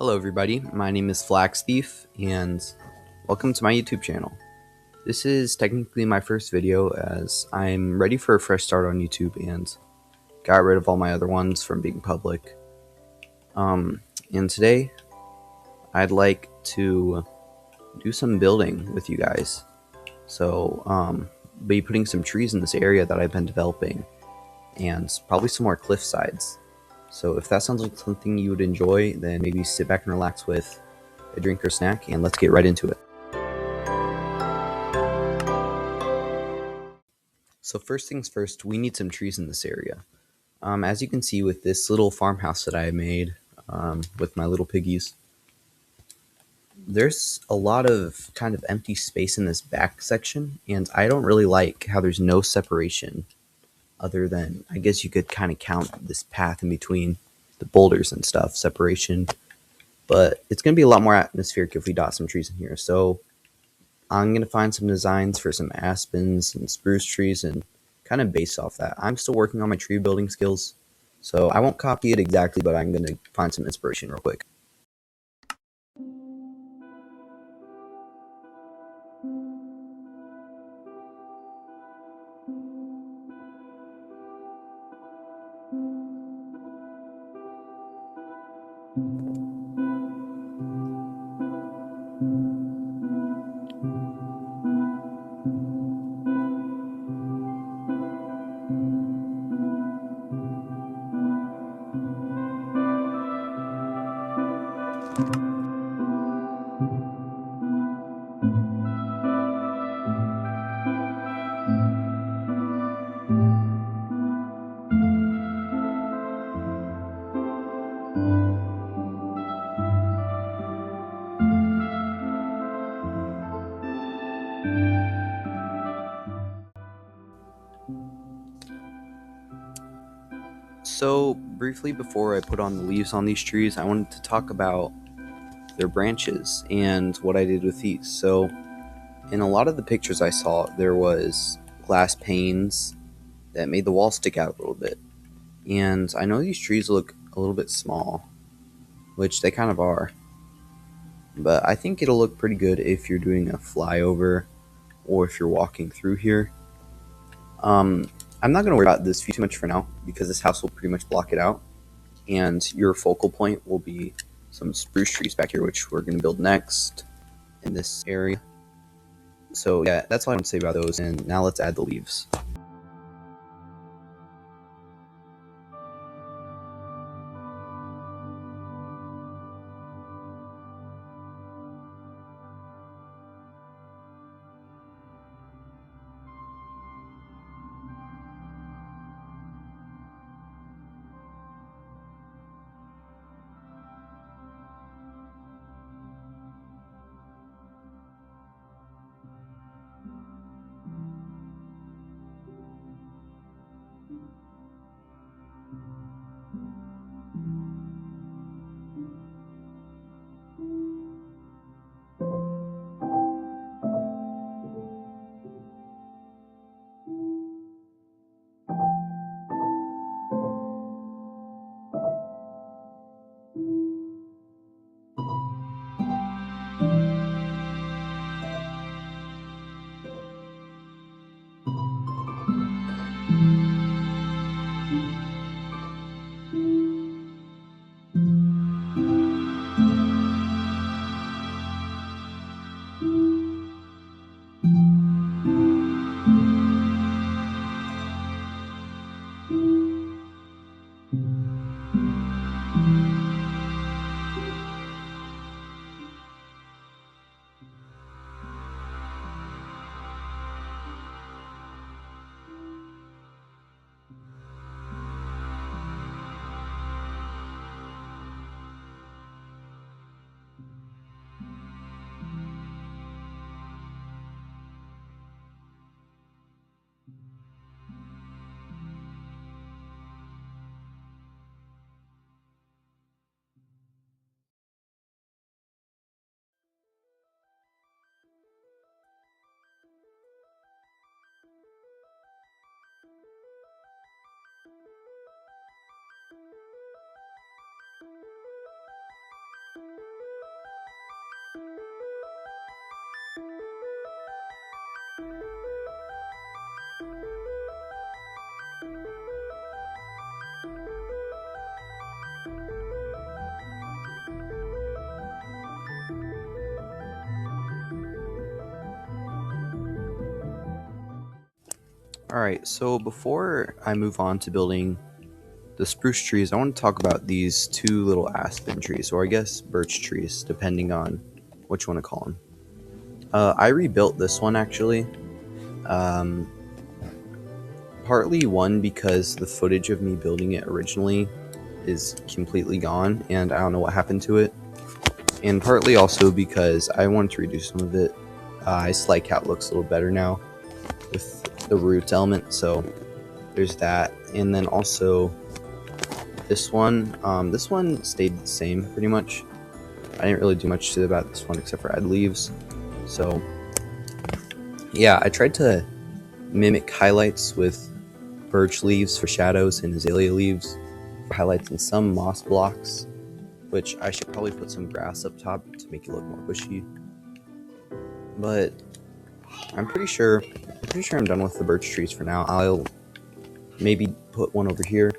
Hello everybody, my name is Flax Thief and welcome to my YouTube channel. This is technically my first video as I'm ready for a fresh start on YouTube and got rid of all my other ones from being public. And today I'd like to do some building with you guys. So be putting some trees in this area that I've been developing and probably some more cliff sides. So if that sounds like something you would enjoy, then maybe sit back and relax with a drink or snack, and let's get right into it. So first things first, we need some trees in this area. As you can see with this little farmhouse that I made with my little piggies, there's a lot of kind of empty space in this back section, and I don't really like how there's no separation other than, I guess you could kind of count this path in between the boulders and stuff, separation. But it's going to be a lot more atmospheric if we dot some trees in here. So I'm going to find some designs for some aspens and spruce trees and kind of base off that. I'm still working on my tree building skills, so I won't copy it exactly, but I'm going to find some inspiration real quick. So briefly before I put on the leaves on these trees, I wanted to talk about their branches and what I did with these. So in a lot of the pictures I saw, there was glass panes that made the wall stick out a little bit. And I know these trees look a little bit small, which they kind of are, but I think it'll look pretty good if you're doing a flyover or if you're walking through here. I'm not going to worry about this view too much for now because this house will pretty much block it out, and your focal point will be some spruce trees back here, which we're going to build next in this area. So yeah, that's all I want to say about those, and now let's add the leaves. Alright, so before I move on to building the spruce trees, I want to talk about these two little aspen trees, or I guess birch trees, depending on what you want to call them. I rebuilt this one actually. Um, Partly one because the footage of me building it originally is completely gone and I don't know what happened to it. And partly also because I wanted to redo some of it. I just like how it looks a little better now with the roots element, so there's that. And then also this one stayed the same pretty much. I didn't really do much to it about this one except for add leaves. So yeah, I tried to mimic highlights with birch leaves for shadows and azalea leaves for highlights, and some moss blocks, which I should probably put some grass up top to make it look more bushy. But I'm pretty sure I'm done with the birch trees for now. I'll maybe put one over here,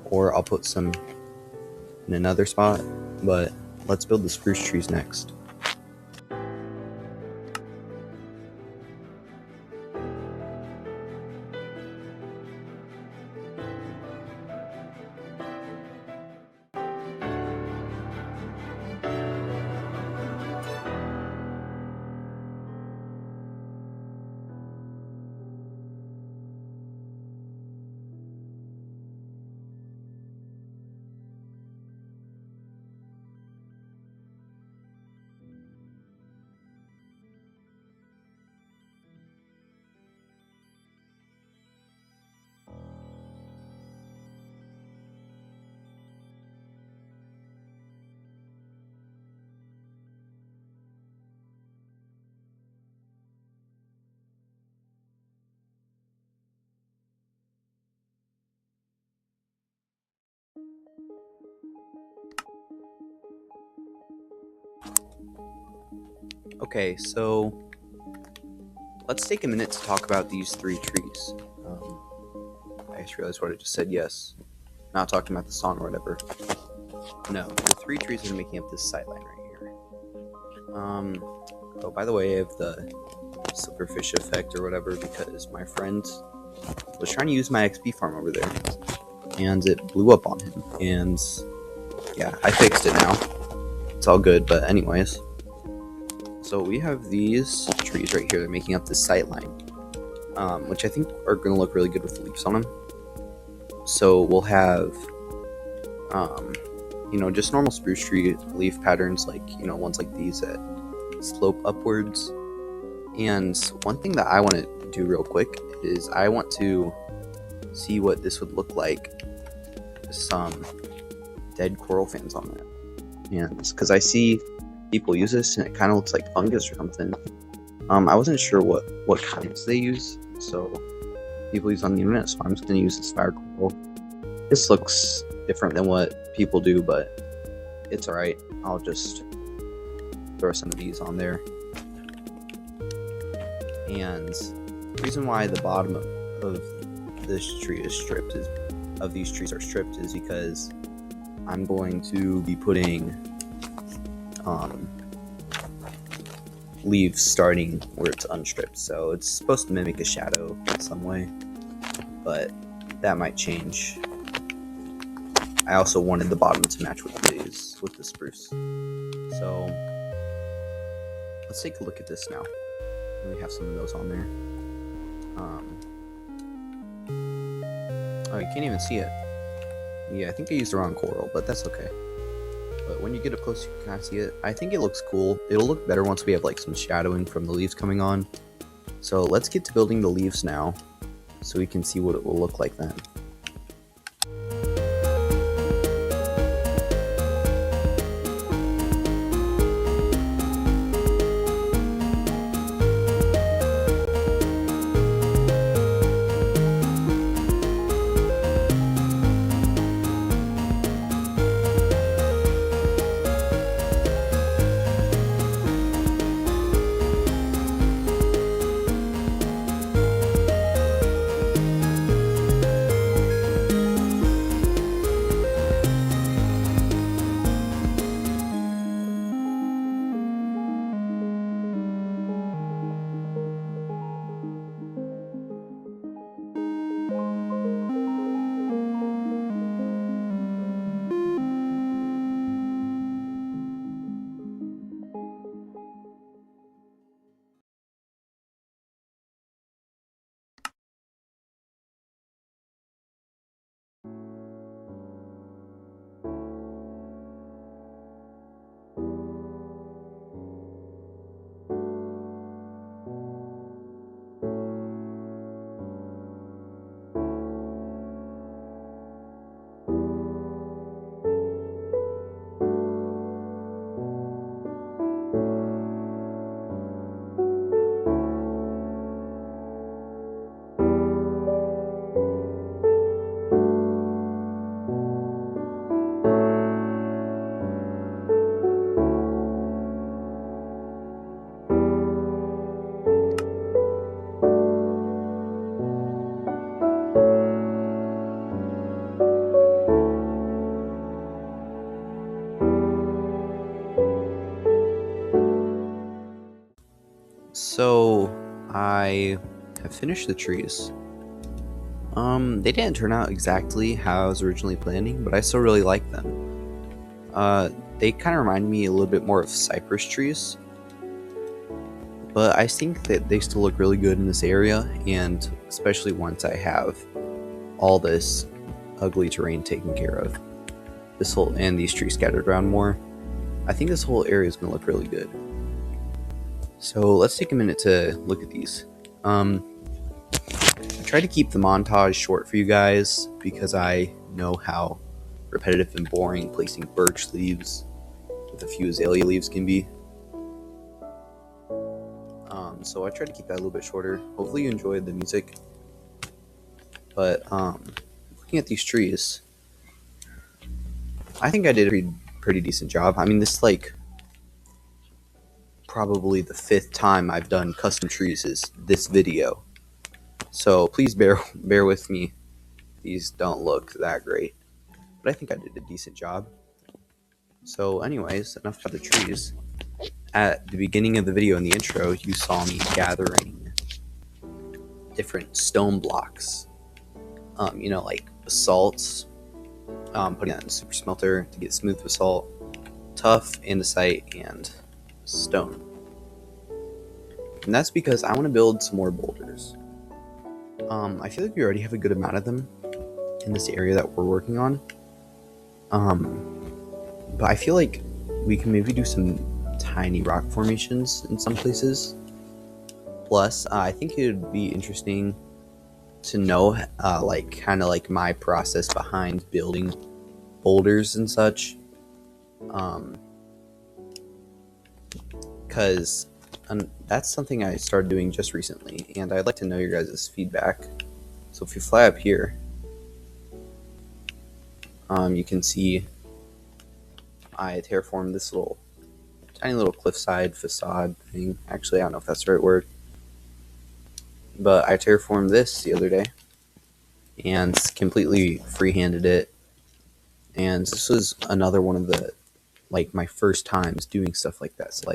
or I'll put some in another spot, but let's build the spruce trees next. Okay, so let's take a minute to talk about these three trees. I just realized what I just said. Yes, not talking about the song or whatever. No, the three trees that are making up this sightline right here. Oh, by the way, I have the silverfish effect or whatever because my friend was trying to use my XP farm over there, and it blew up on him. And yeah, I fixed it now. It's all good. But anyways. So we have these trees right here that are making up this sight line, which I think are going to look really good with the leaves on them. So we'll have, just normal spruce tree leaf patterns, like, ones like these that slope upwards. And one thing that I want to do real quick is I want to see what this would look like with some dead coral fans on it. And because I see people use this and it kind of looks like fungus or something. I wasn't sure what kinds they use, so people use on the internet, so I'm just going to use this fire coral. This looks different than what people do, but it's alright. I'll just throw some of these on there. And the reason why the bottom of this tree is stripped of these trees are stripped is because I'm going to be putting leaves starting where it's unstripped, so it's supposed to mimic a shadow in some way, but that might change. I also wanted the bottom to match with the spruce. So let's take a look at this now. We have some of those on there. Oh, you can't even see it. Yeah, I think I used the wrong coral, but that's okay. But when you get up close, you can kind of see it. I think it looks cool. It'll look better once we have like some shadowing from the leaves coming on. So let's get to building the leaves now, so we can see what it will look like then. So I have finished the trees. They didn't turn out exactly how I was originally planning, but I still really like them. They kind of remind me a little bit more of cypress trees, but I think that they still look really good in this area, and especially once I have all this ugly terrain taken care of, and these trees scattered around more, I think this whole area is going to look really good. So let's take a minute to look at these. I try to keep the montage short for you guys because I know how repetitive and boring placing birch leaves with a few azalea leaves can be. So I try to keep that a little bit shorter. Hopefully you enjoyed the music. But looking at these trees, I think I did a pretty decent job. I mean, this is like probably the 5th time I've done custom trees is this video. So please bear with me. These don't look that great, but I think I did a decent job. So anyways, enough about the trees. At the beginning of the video in the intro, you saw me gathering different stone blocks. Like basalt, putting that in the super smelter to get smooth basalt, tough, andesite, and stone. And that's because I want to build some more boulders. I feel like we already have a good amount of them in this area that we're working on. But I feel like we can maybe do some tiny rock formations in some places. Plus, I think it would be interesting to know, kind of my process behind building boulders and such. Because that's something I started doing just recently, and I'd like to know your guys' feedback. So if you fly up here, you can see I terraformed this tiny little cliffside facade thing. Actually, I don't know if that's the right word, but I terraformed this the other day and completely free-handed it. And this was another one of the my first times doing stuff like that. So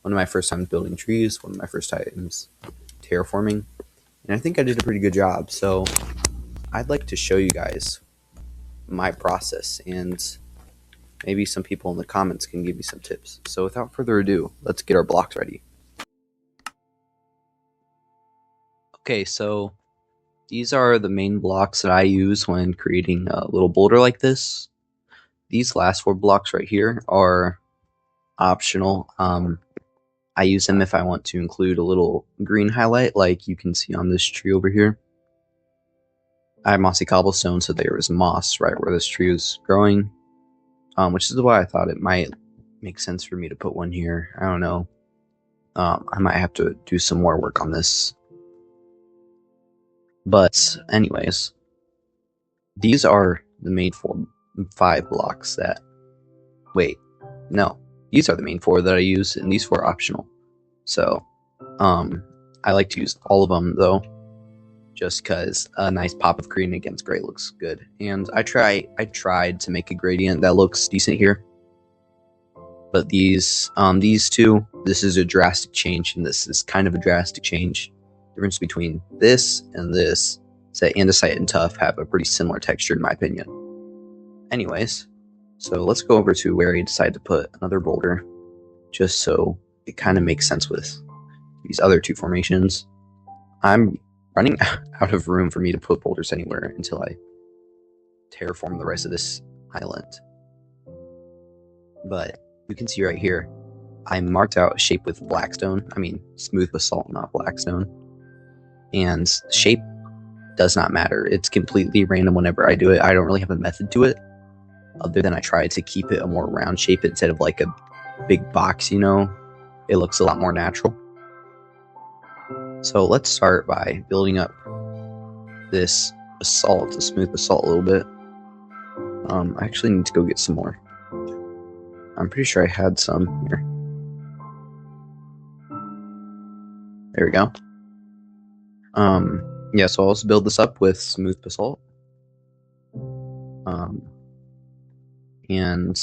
one of my first times building trees, one of my first times terraforming, and I think I did a pretty good job. So I'd like to show you guys my process, and maybe some people in the comments can give me some tips. So without further ado, let's get our blocks ready. Okay, so these are the main blocks that I use when creating a little boulder like this. These last 4 blocks right here are optional. I use them if I want to include a little green highlight like you can see on this tree over here. I have mossy cobblestone, so there was moss right where this tree was growing, which is why I thought it might make sense for me to put one here. I don't know. I might have to do some more work on this. But anyways, these are the main 5 blocks that... Wait, no. These are the main 4 that I use, and these 4 are optional. So, I like to use all of them, though, just because a nice pop of green against gray looks good. And I tried to make a gradient that looks decent here. But these 2, this is a drastic change, and this is kind of a drastic change. The difference between this and this is that andesite and tuff have a pretty similar texture, in my opinion. Anyways, so let's go over to where I decided to put another boulder, just so it kind of makes sense with these other 2 formations. I'm running out of room for me to put boulders anywhere until I terraform the rest of this island. But you can see right here, I marked out a shape with blackstone. I mean, smooth basalt, not blackstone. And shape does not matter. It's completely random whenever I do it. I don't really have a method to it, other than I try to keep it a more round shape instead of like a big box, It looks a lot more natural. So let's start by building up this basalt, to smooth basalt a little bit. I actually need to go get some more. I'm pretty sure I had some here. There we go. Yeah, so I'll also build this up with smooth basalt. And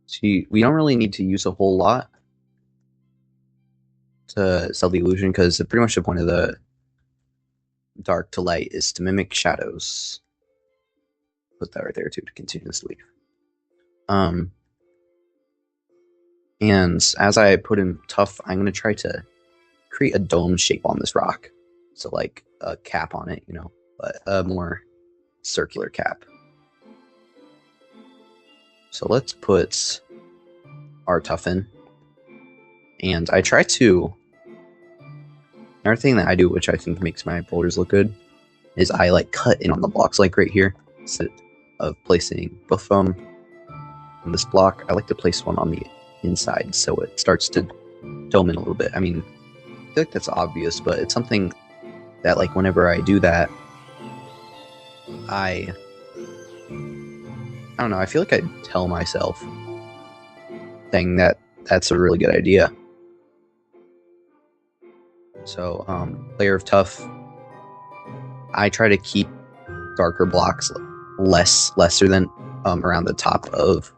see, we don't really need to use a whole lot. to sell the illusion, because pretty much the point of the dark to light is to mimic shadows. Put that right there too to continue this leaf. And as I put in tough, I'm gonna try to create a dome shape on this rock, so like a cap on it, but a more circular cap. So let's put our tough in, and I try to. Another thing that I do, which I think makes my boulders look good, is I like cut in on the blocks, like right here, instead of placing both of them on this block. I like to place one on the inside, so it starts to dome in a little bit. I mean, I feel like that's obvious, but it's something that, like, whenever I do that, I don't know, I feel like I tell myself saying that that's a really good idea. So, layer of tough, I try to keep darker blocks lesser than around the top of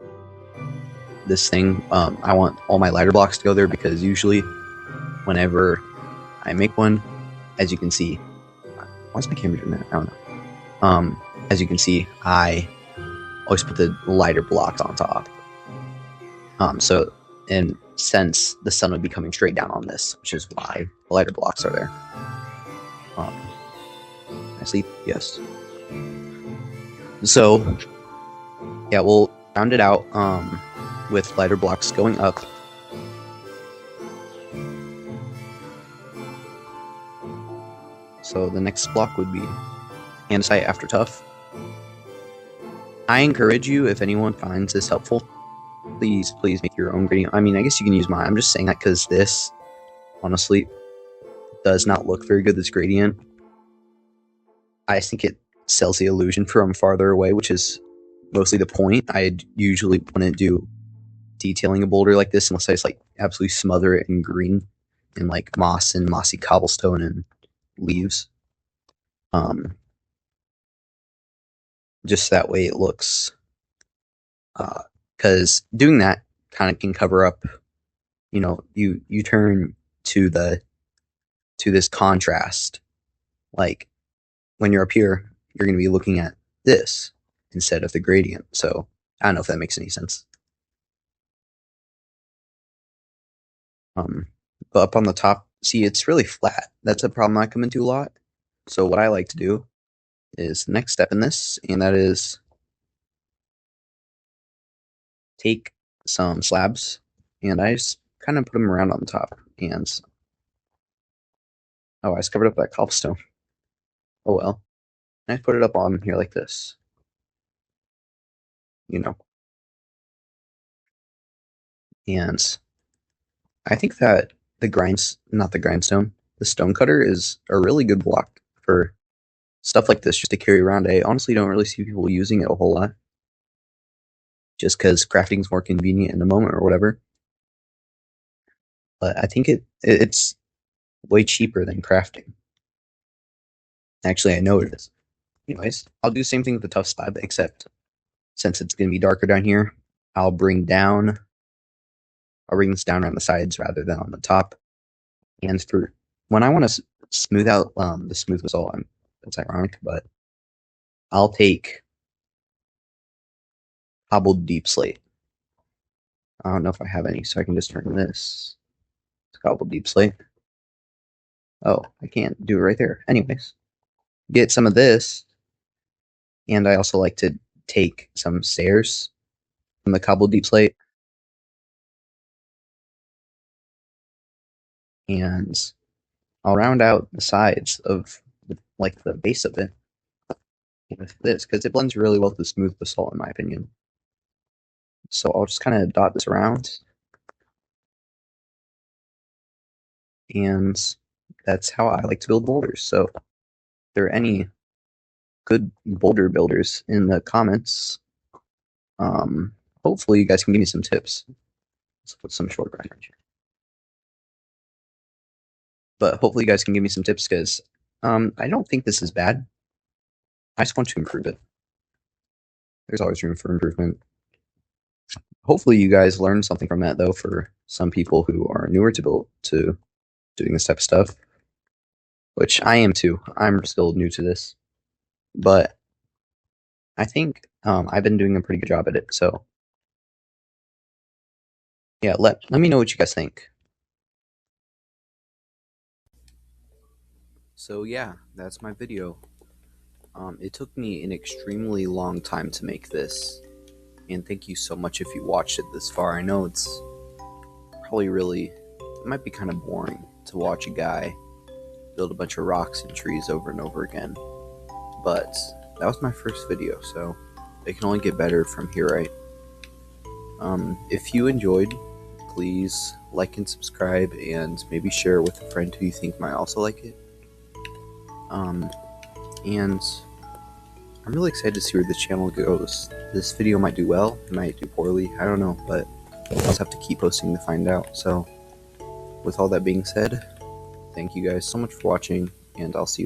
this thing. I want all my lighter blocks to go there, because usually whenever I make one, as you can see, why is my camera doing that? I don't know. As you can see, I always put the lighter blocks on top. So in sense, the sun would be coming straight down on this, which is why the lighter blocks are there. I sleep? Yes. So yeah, we'll round it out with lighter blocks going up. So the next block would be andesite after tough. I encourage you, if anyone finds this helpful, please make your own gradient. I mean, I guess you can use mine. I'm just saying that because this, honestly, does not look very good, this gradient. I think it sells the illusion from farther away, which is mostly the point. I usually wouldn't do detailing a boulder like this unless I just like absolutely smother it in green and like moss and mossy cobblestone and leaves. Just that way it looks, because doing that kind of can cover up, you turn to this contrast. Like when you're up here, you're going to be looking at this instead of the gradient. So I don't know if that makes any sense. But up on the top, see, it's really flat. That's a problem I come into a lot. So what I like to do is the next step in this, and that is take some slabs, and I just kind of put them around on the top. And oh, I just covered up that cobblestone. Oh well. And I put it up on here like this. And I think that the stone cutter is a really good block for stuff like this, just to carry around. I honestly don't really see people using it a whole lot, just because crafting is more convenient in the moment or whatever. But I think it's way cheaper than crafting. Actually, I know it is. Anyways, I'll do the same thing with the tough slab, except since it's going to be darker down here, I'll bring this down around the sides rather than on the top. And for when I want to smooth out the smooth result, that's ironic, but I'll take cobbled deep slate. I don't know if I have any, so I can just turn this to cobbled deep slate. Oh, I can't do it right there. Anyways, get some of this, and I also like to take some stairs from the cobbled deep slate, and I'll round out the sides of like the base of it with this, because it blends really well with the smooth basalt in my opinion. So I'll just kind of dot this around, and that's how I like to build boulders. So if there are any good boulder builders in the comments, hopefully you guys can give me some tips. Let's put some short grind right here. But hopefully you guys can give me some tips, because I don't think this is bad. I just want to improve it. There's always room for improvement. Hopefully you guys learned something from that, though, for some people who are newer to doing this type of stuff, which I am too. I'm still new to this, but I think I've been doing a pretty good job at it. So yeah, let me know what you guys think. So yeah, that's my video. It took me an extremely long time to make this, and thank you so much if you watched it this far. I know it's probably it might be kind of boring to watch a guy build a bunch of rocks and trees over and over again, but that was my first video, so it can only get better from here, right? If you enjoyed, please like and subscribe, and maybe share it with a friend who you think might also like it. And I'm really excited to see where this channel goes. This video might do well, it might do poorly, I don't know, but I'll just have to keep posting to find out. So, with all that being said, thank you guys so much for watching, and I'll see you